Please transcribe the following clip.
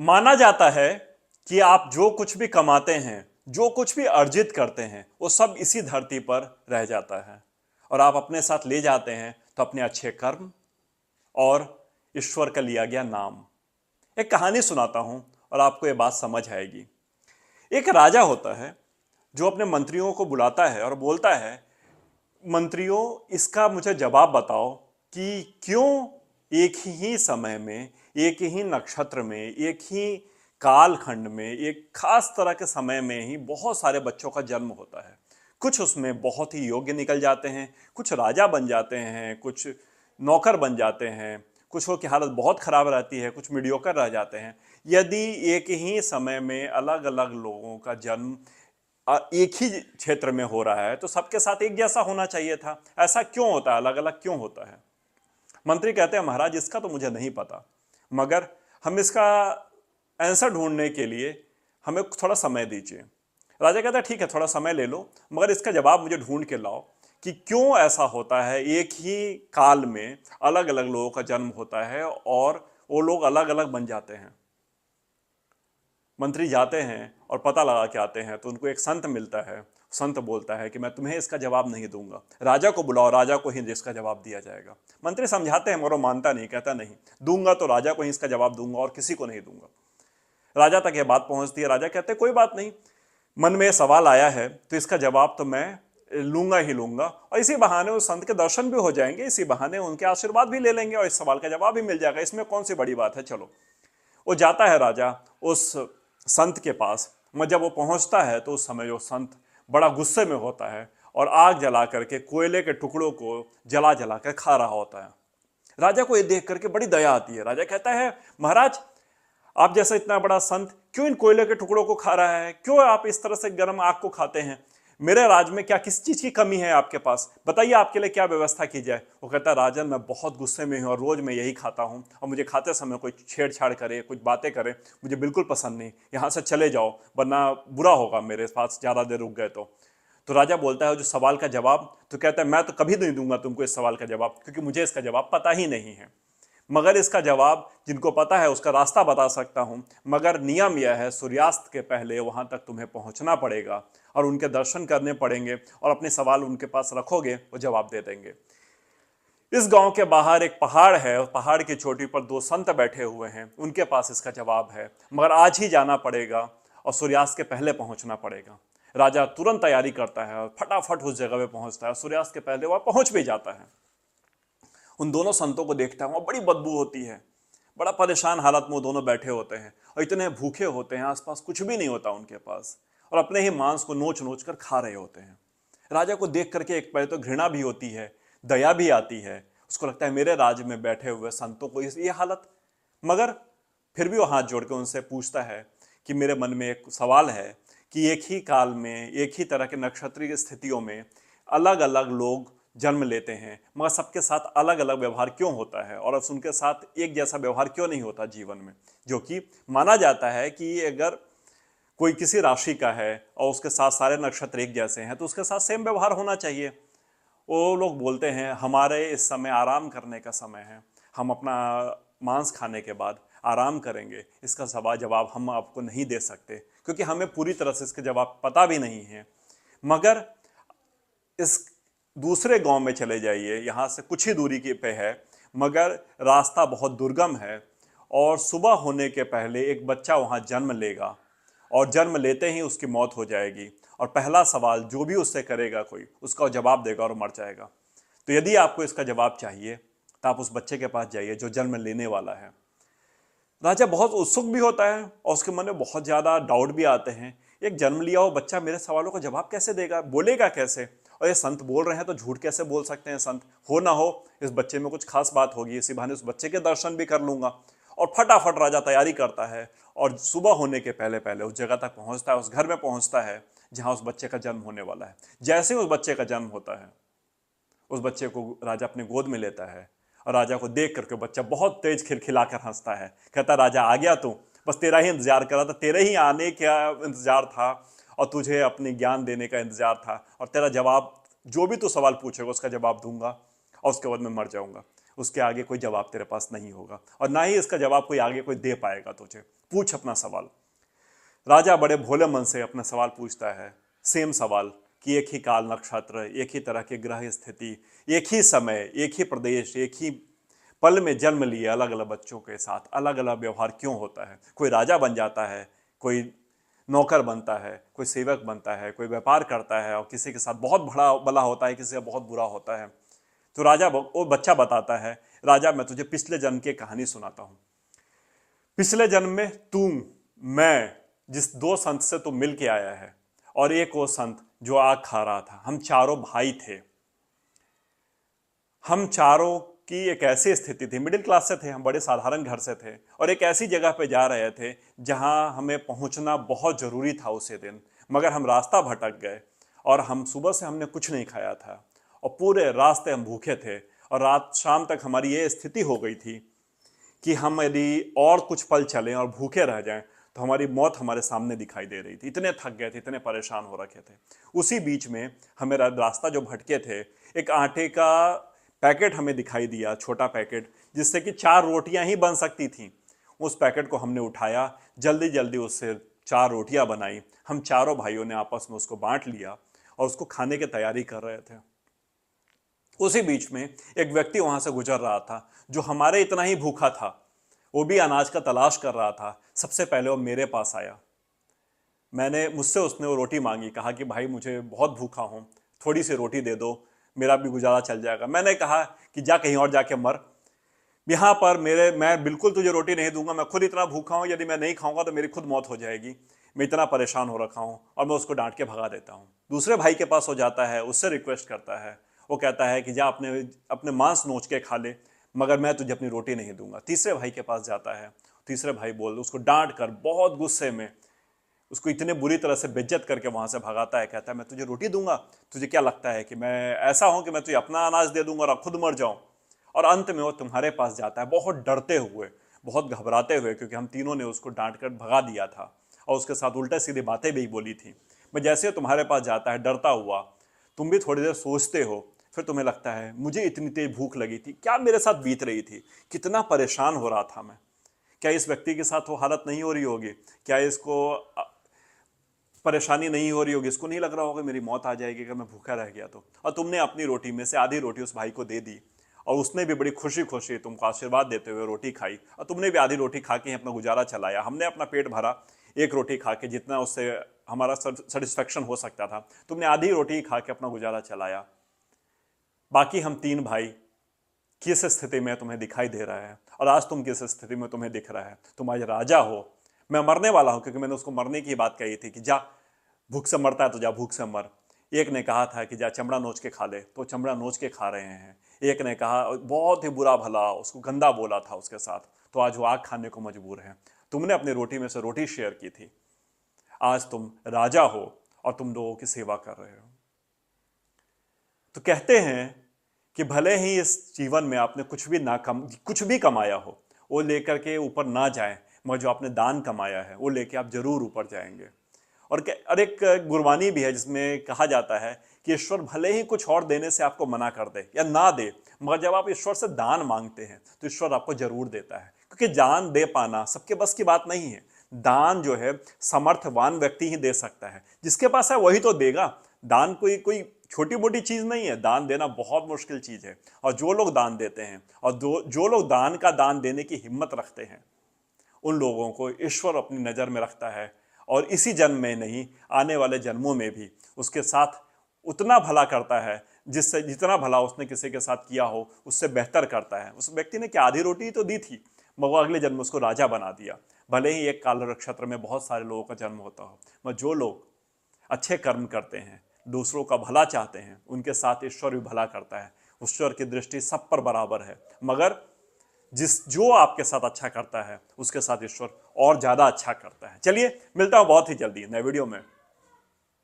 माना जाता है कि आप जो कुछ भी कमाते हैं, जो कुछ भी अर्जित करते हैं, वो सब इसी धरती पर रह जाता है और आप अपने साथ ले जाते हैं तो अपने अच्छे कर्म और ईश्वर का लिया गया नाम। एक कहानी सुनाता हूं और आपको ये बात समझ आएगी। एक राजा होता है जो अपने मंत्रियों को बुलाता है और बोलता है, मंत्रियों, इसका मुझे जवाब बताओ कि क्यों एक ही समय में, एक ही नक्षत्र में, एक ही कालखंड में, एक खास तरह के समय में ही बहुत सारे बच्चों का जन्म होता है। कुछ उसमें बहुत ही योग्य निकल जाते हैं, कुछ राजा बन जाते हैं, कुछ नौकर बन जाते हैं, कुछों की हालत बहुत खराब रहती है, कुछ मीडियोकर रह जाते हैं। यदि एक ही समय में अलग अलग लोगों का जन्म एक ही क्षेत्र में हो रहा है तो सबके साथ एक जैसा होना चाहिए था। ऐसा क्यों होता है, अलग अलग क्यों होता है? मंत्री कहते हैं, महाराज इसका तो मुझे नहीं पता, मगर हम इसका आंसर ढूंढने के लिए हमें थोड़ा समय दीजिए। राजा कहता है, ठीक है, थोड़ा समय ले लो, मगर इसका जवाब मुझे ढूंढ के लाओ कि क्यों ऐसा होता है, एक ही काल में अलग अलग लोगों का जन्म होता है और वो लोग अलग अलग बन जाते हैं। मंत्री जाते हैं और पता लगा के आते हैं तो उनको एक संत मिलता है। संत बोलता है कि मैं तुम्हें इसका जवाब नहीं दूंगा, राजा को बुलाओ, राजा को ही इसका जवाब दिया जाएगा। मंत्री समझाते हैं मगर वो मानता नहीं, कहता नहीं, दूंगा तो राजा को ही इसका जवाब दूंगा और किसी को नहीं दूंगा। राजा तक यह बात पहुंचती है। राजा कहते हैं, कोई बात नहीं, मन में यह सवाल आया है तो इसका जवाब तो मैं लूंगा ही लूंगा, और इसी बहाने उस संत के दर्शन भी हो जाएंगे, इसी बहाने उनके आशीर्वाद भी ले लेंगे और इस सवाल का जवाब भी मिल जाएगा, इसमें कौन सी बड़ी बात है, चलो। वो जाता है राजा उस संत के पास। मैं जब वो पहुंचता है तो उस समय जो संत बड़ा गुस्से में होता है और आग जला करके कोयले के टुकड़ों को जला जला कर खा रहा होता है। राजा को ये देख करके बड़ी दया आती है। राजा कहता है, महाराज, आप जैसा इतना बड़ा संत क्यों इन कोयले के टुकड़ों को खा रहा है, क्यों आप इस तरह से गर्म आग को खाते हैं? मेरे राज में क्या किस चीज की कमी है आपके पास, बताइए, आपके लिए क्या व्यवस्था की जाए। वो कहता है, राजन, मैं बहुत गुस्से में हूँ और रोज मैं यही खाता हूँ और मुझे खाते समय कोई छेड़छाड़ करे, कुछ बातें करे, मुझे बिल्कुल पसंद नहीं, यहाँ से चले जाओ वरना बुरा होगा मेरे पास ज्यादा देर रुक गए तो राजा बोलता है, जो सवाल का जवाब, तो कहता है, मैं तो कभी नहीं दूंगा तुमको इस सवाल का जवाब, क्योंकि मुझे इसका जवाब पता ही नहीं है। मगर इसका जवाब जिनको पता है उसका रास्ता बता सकता हूं, मगर नियम यह है, सूर्यास्त के पहले वहां तक तुम्हें पहुंचना पड़ेगा और उनके दर्शन करने पड़ेंगे और अपने सवाल उनके पास रखोगे, वो जवाब दे देंगे। इस गांव के बाहर एक पहाड़ है, उस पहाड़ की चोटी पर दो संत बैठे हुए हैं, उनके पास इसका जवाब है, मगर आज ही जाना पड़ेगा और सूर्यास्त के पहले पहुंचना पड़ेगा। राजा तुरंत तैयारी करता है और फटाफट उस जगह पे पहुंचता है, सूर्यास्त के पहले वह पहुंच भी जाता है। उन दोनों संतों को देखता है, वहां बड़ी बदबू होती है, बड़ा परेशान हालत में वो दोनों बैठे होते हैं और इतने भूखे होते हैं, आसपास कुछ भी नहीं होता उनके पास, और अपने ही मांस को नोच नोच कर खा रहे होते हैं। राजा को देख करके एक पहले तो घृणा भी होती है, दया भी आती है। उसको लगता है, मेरे राज्य में बैठे हुए संतों को ये हालत। मगर फिर भी वो हाथ जोड़ के उनसे पूछता है कि मेरे मन में एक सवाल है कि एक ही काल में, एक ही तरह के नक्षत्रीय स्थितियों में अलग अलग लोग जन्म लेते हैं, मगर सबके साथ अलग अलग व्यवहार क्यों होता है और उनके साथ एक जैसा व्यवहार क्यों नहीं होता जीवन में? जो कि माना जाता है कि अगर कोई किसी राशि का है और उसके साथ सारे नक्षत्र एक जैसे हैं तो उसके साथ सेम व्यवहार होना चाहिए। वो लोग बोलते हैं, हमारे इस समय आराम करने का समय है, हम अपना मांस खाने के बाद आराम करेंगे, इसका जवाब हम आपको नहीं दे सकते क्योंकि हमें पूरी तरह से इसके जवाब पता भी नहीं है। मगर इस दूसरे गांव में चले जाइए, यहाँ से कुछ ही दूरी के पे है, मगर रास्ता बहुत दुर्गम है और सुबह होने के पहले एक बच्चा वहाँ जन्म लेगा और जन्म लेते ही उसकी मौत हो जाएगी और पहला सवाल जो भी उससे करेगा कोई, उसका जवाब देगा और मर जाएगा। तो यदि आपको इसका जवाब चाहिए तो आप उस बच्चे के पास जाइए जो जन्म लेने वाला है। राजा बहुत उत्सुक भी होता है और उसके मन में बहुत ज़्यादा डाउट भी आते हैं, एक जन्म लिया हुआ बच्चा मेरे सवालों का जवाब कैसे देगा, बोलेगा कैसे, और ये संत बोल रहे हैं तो झूठ कैसे बोल सकते हैं संत, हो ना हो इस बच्चे में कुछ खास बात होगी, इसी बहाने उस बच्चे के दर्शन भी कर लूंगा। और फटाफट राजा तैयारी करता है और सुबह होने के पहले पहले उस जगह तक पहुंचता है, उस घर में पहुंचता है जहां उस बच्चे का जन्म होने वाला है। जैसे ही उस बच्चे का जन्म होता है, उस बच्चे को राजा अपने गोद में लेता है और राजा को देख करके बच्चा बहुत तेज खिलखिलाकर हंसता है, कहता, राजा आ गया तू, बस तेरा ही इंतजार कर रहा था, तेरे ही आने का इंतजार था और तुझे अपने ज्ञान देने का इंतजार था, और तेरा जवाब जो भी तू सवाल पूछेगा उसका जवाब दूंगा और उसके बाद मैं मर जाऊंगा। उसके आगे कोई जवाब तेरे पास नहीं होगा, और ना ही इसका जवाब कोई आगे कोई दे पाएगा तुझे। पूछ अपना सवाल। राजा बड़े भोले मन से अपना सवाल पूछता है, सेम सवाल, कि एक ही काल नक्षत्र, एक ही तरह के ग्रह स्थिति, एक ही समय, एक ही प्रदेश, एक ही पल में जन्म लिए अलग अलग बच्चों के साथ अलग अलग व्यवहार क्यों होता है? कोई राजा बन जाता है, कोई नौकर बनता है, कोई सेवक बनता है, कोई व्यापार करता है और किसी के साथ बहुत बड़ा भला होता है, किसी का बहुत बुरा होता है। तो राजा वो बच्चा बताता है, राजा मैं तुझे पिछले जन्म की कहानी सुनाता हूँ। पिछले जन्म में तू, मैं, जिस दो संत से तू मिल के आया है, और एक वो संत जो आग खा रहा था, हम चारों भाई थे। हम चारों की एक ऐसी स्थिति थी, मिडिल क्लास से थे हम, बड़े साधारण घर से थे, और एक ऐसी जगह पे जा रहे थे जहां हमें पहुंचना बहुत जरूरी था उसी दिन, मगर हम रास्ता भटक गए और हम सुबह से हमने कुछ नहीं खाया था और पूरे रास्ते हम भूखे थे, और रात शाम तक हमारी ये स्थिति हो गई थी कि हम यदि और कुछ पल चलें और भूखे रह जाएं तो हमारी मौत हमारे सामने दिखाई दे रही थी। इतने थक गए थे, इतने परेशान हो रखे थे। उसी बीच में हमें रास्ता जो भटके थे, एक आटे का पैकेट हमें दिखाई दिया, छोटा पैकेट, जिससे कि 4 रोटियां ही बन सकती थीं। उस पैकेट को हमने उठाया, जल्दी जल्दी उससे 4 रोटियां बनाई। हम चारों भाइयों ने आपस में उसको बांट लिया और उसको खाने की तैयारी कर रहे थे। उसी बीच में एक व्यक्ति वहां से गुजर रहा था जो हमारे इतना ही भूखा था, वो भी अनाज का तलाश कर रहा था। सबसे पहले वो मेरे पास आया, मुझसे उसने वो रोटी मांगी, कहा कि भाई मुझे बहुत भूखा हूँ, थोड़ी सी रोटी दे दो, मेरा भी गुजारा चल जाएगा। मैंने कहा कि जा कहीं और जाके मर, यहाँ पर मैं बिल्कुल तुझे रोटी नहीं दूंगा, मैं खुद इतना भूखा हूँ, यदि मैं नहीं खाऊंगा तो मेरी खुद मौत हो जाएगी, मैं इतना परेशान हो रखा हूँ। और मैं उसको डांट के भगा देता हूँ। दूसरे भाई के पास हो जाता है, उससे रिक्वेस्ट करता है, वो कहता है कि जा अपने अपने मांस नोच के खा ले, मगर मैं तुझे अपनी रोटी नहीं दूंगा। तीसरे भाई के पास जाता है, तीसरे भाई उसको डांट कर बहुत गुस्से में उसको इतने बुरी तरह से बेइज्जत करके वहां से भगाता है। कहता है मैं तुझे रोटी दूंगा, तुझे क्या लगता है कि मैं ऐसा हूं कि मैं तुझे अपना अनाज दे दूंगा और खुद मर जाऊं? और अंत में वो तुम्हारे पास जाता है, बहुत डरते हुए, बहुत घबराते हुए, क्योंकि हम तीनों ने उसको डांट कर भगा दिया था और उसके साथ उल्टे सीधी बातें भी बोली थी। मैं जैसे तुम्हारे पास जाता है डरता हुआ, तुम भी थोड़ी देर सोचते हो, फिर तुम्हें लगता है मुझे इतनी तेज भूख लगी थी, क्या मेरे साथ बीत रही थी, कितना परेशान हो रहा था मैं, क्या इस व्यक्ति के साथ वो हालत नहीं हो रही होगी, क्या इसको परेशानी नहीं हो रही होगी, इसको नहीं लग रहा होगा मेरी मौत आ जाएगी अगर मैं भूखा रह गया तो। और तुमने अपनी रोटी में से आधी रोटी उस भाई को दे दी और उसने भी बड़ी खुशी खुशी तुमको आशीर्वाद देते हुए रोटी खाई, और तुमने भी आधी रोटी खा के अपना गुजारा चलाया। हमने अपना पेट भरा एक रोटी खा के, जितना उससे हमारा सेटिस्फेक्शन हो सकता था, तुमने आधी रोटी खा के अपना गुजारा चलाया। बाकी हम 3 भाई किस स्थिति में तुम्हें दिखाई दे रहा है, और आज तुम किस स्थिति में तुम्हें दिख रहा है? तुम आज राजा हो, मैं मरने वाला हूं, क्योंकि मैंने उसको मरने की बात कही थी कि जा भूख से मरता है तो जा भूख से मर। एक ने कहा था कि जा चमड़ा नोच के खा ले, तो चमड़ा नोच के खा रहे हैं। एक ने कहा बहुत ही बुरा भला उसको गंदा बोला था उसके साथ, तो आज वो आग खाने को मजबूर है। तुमने अपनी रोटी में से रोटी शेयर की थी, आज तुम राजा हो और तुम लोगों की सेवा कर रहे हो। तो कहते हैं कि भले ही इस जीवन में आपने कुछ भी कमाया हो, वो लेकर के ऊपर ना जाए, मगर जो आपने दान कमाया है वो लेके आप जरूर ऊपर जाएंगे। और एक गुरबानी भी है जिसमें कहा जाता है कि ईश्वर भले ही कुछ और देने से आपको मना कर दे या ना दे, मगर जब आप ईश्वर से दान मांगते हैं तो ईश्वर आपको जरूर देता है, क्योंकि दान दे पाना सबके बस की बात नहीं है। दान जो है समर्थवान व्यक्ति ही दे सकता है, जिसके पास है वही तो देगा। दान कोई कोई छोटी मोटी चीज नहीं है, दान देना बहुत मुश्किल चीज है। और जो लोग दान देते हैं और जो लोग दान का दान देने की हिम्मत रखते हैं, उन लोगों को ईश्वर अपनी नज़र में रखता है, और इसी जन्म में नहीं, आने वाले जन्मों में भी उसके साथ उतना भला करता है, जिससे जितना भला उसने किसी के साथ किया हो उससे बेहतर करता है। उस व्यक्ति ने क्या आधी रोटी ही तो दी थी, मगर अगले जन्म में उसको राजा बना दिया। भले ही एक काल नक्षत्र में बहुत सारे लोगों का जन्म होता हो, मगर जो लोग अच्छे कर्म करते हैं, दूसरों का भला चाहते हैं, उनके साथ ईश्वर भी भला करता है। ईश्वर की दृष्टि सब पर बराबर है, मगर जो आपके साथ अच्छा करता है उसके साथ ईश्वर और ज्यादा अच्छा करता है। चलिए मिलता हूं बहुत ही जल्दी नए वीडियो में।